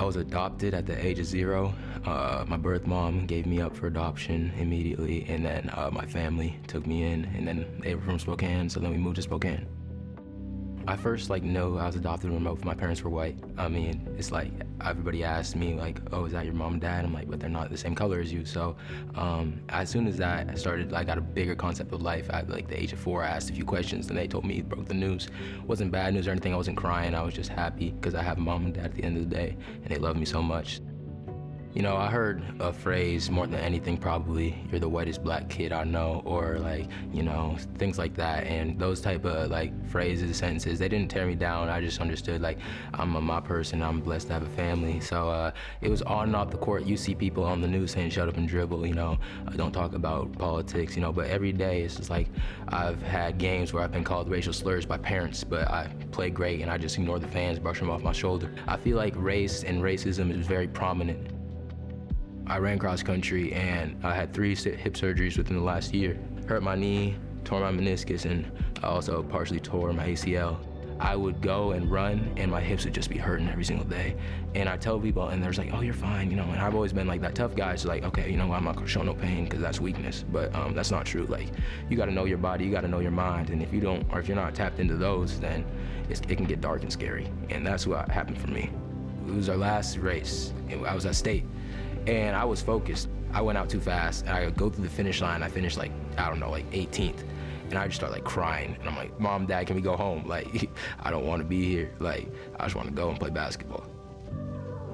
I was adopted at the age of 0. My birth mom gave me up for adoption immediately, and then my family took me in, and then they were from Spokane, so then we moved to Spokane. I first knew I was adopted when both my parents were white. I mean, it's like everybody asked me oh, is that your mom and dad? I'm like, but they're not the same color as you. So as soon as that I started, I got a bigger concept of life. At the age of 4, I asked a few questions, and they told me, broke the news. It wasn't bad news or anything. I wasn't crying. I was just happy because I have a mom and dad at the end of the day, and they love me so much. You know, I heard a phrase more than anything, probably, you're the whitest black kid I know, or things like that. And those type of phrases, sentences, they didn't tear me down. I just understood I'm my person, I'm blessed to have a family. So it was on and off the court. You see people on the news saying shut up and dribble, don't talk about politics, but every day it's just I've had games where I've been called racial slurs by parents, but I play great and I just ignore the fans, brush them off my shoulder. I feel like race and racism is very prominent. I ran cross country and I had 3 hip surgeries within the last year. Hurt my knee, tore my meniscus, and I also partially tore my ACL. I would go and run and my hips would just be hurting every single day. And I tell people and they're oh, you're fine, and I've always been that tough guy. So okay, I'm not gonna show no pain because that's weakness. But that's not true. You gotta know your body, you gotta know your mind. And if you don't, or if you're not tapped into those, then it can get dark and scary. And that's what happened for me. It was our last race. I was at state. And I was focused. I went out too fast. I go through the finish line. I finished 18th. And I just start crying. And I'm like, Mom, Dad, can we go home? I don't want to be here. I just want to go and play basketball.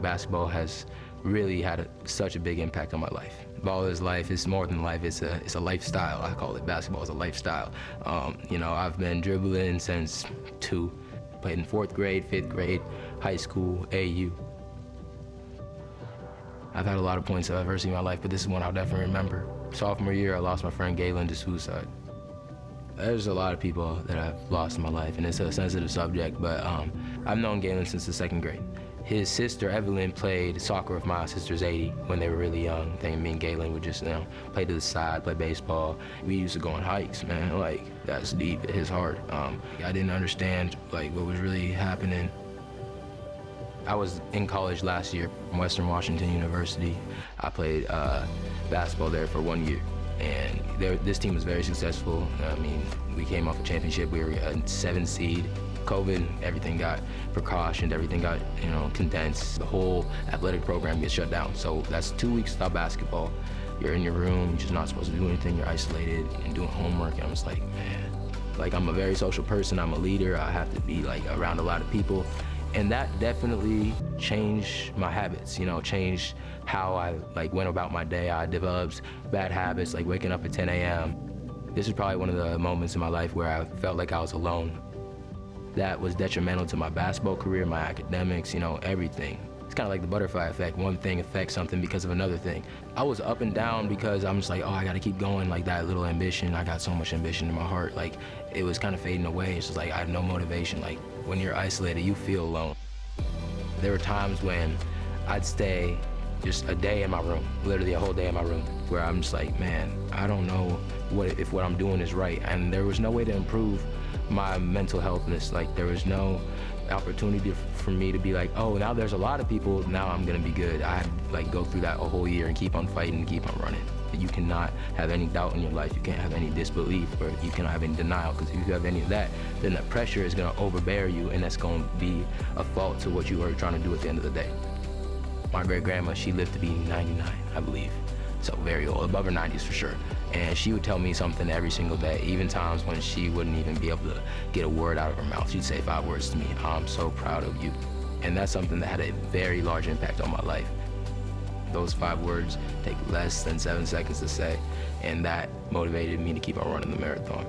Basketball has really had such a big impact on my life. Ball is life. It's more than life. It's a lifestyle. I call it basketball is a lifestyle. I've been dribbling since 2. Played in 4th grade, 5th grade, high school, AU. I've had a lot of points of adversity in my life, but this is one I'll definitely remember. Sophomore year, I lost my friend Galen to suicide. There's a lot of people that I've lost in my life, and it's a sensitive subject, but I've known Galen since the 2nd grade. His sister, Evelyn, played soccer with my sister's 80 when they were really young. I think me and Galen would just, play to the side, play baseball. We used to go on hikes, man. That's deep at his heart. I didn't understand, what was really happening. I was in college last year from Western Washington University. I played basketball there for 1 year, and this team was very successful. I mean, we came off a championship. We were a 7 seed. COVID, everything got precautioned, everything got condensed. The whole athletic program gets shut down. So that's 2 weeks without basketball. You're in your room, you're just not supposed to do anything. You're isolated and doing homework. And I'm just man, I'm a very social person. I'm a leader. I have to be around a lot of people. And that definitely changed my habits, changed how I went about my day. I developed bad habits, waking up at 10 a.m. This is probably one of the moments in my life where I felt like I was alone. That was detrimental to my basketball career, my academics, everything. It's kind of like the butterfly effect. One thing affects something because of another thing. I was up and down because I'm just oh, I gotta keep going, that little ambition. I got so much ambition in my heart. It was kind of fading away. It's just I had no motivation. When you're isolated, you feel alone. There were times when I'd stay just a day in my room, literally a whole day in my room, where I'm just man, I don't know if what I'm doing is right. And there was no way to improve my mental healthness. There was no opportunity for me to be oh, now there's a lot of people, now I'm gonna be good. I had to go through that a whole year and keep on fighting and keep on running. You cannot have any doubt in your life. You can't have any disbelief, or you cannot have any denial, because if you have any of that, then that pressure is gonna overbear you, and that's gonna be a fault to what you are trying to do at the end of the day. My great-grandma, she lived to be 99, I believe. So very old, above her 90s for sure. And she would tell me something every single day, even times when she wouldn't even be able to get a word out of her mouth. She'd say 5 words to me: I'm so proud of you. And that's something that had a very large impact on my life. Those 5 words take less than 7 seconds to say, and that motivated me to keep on running the marathon.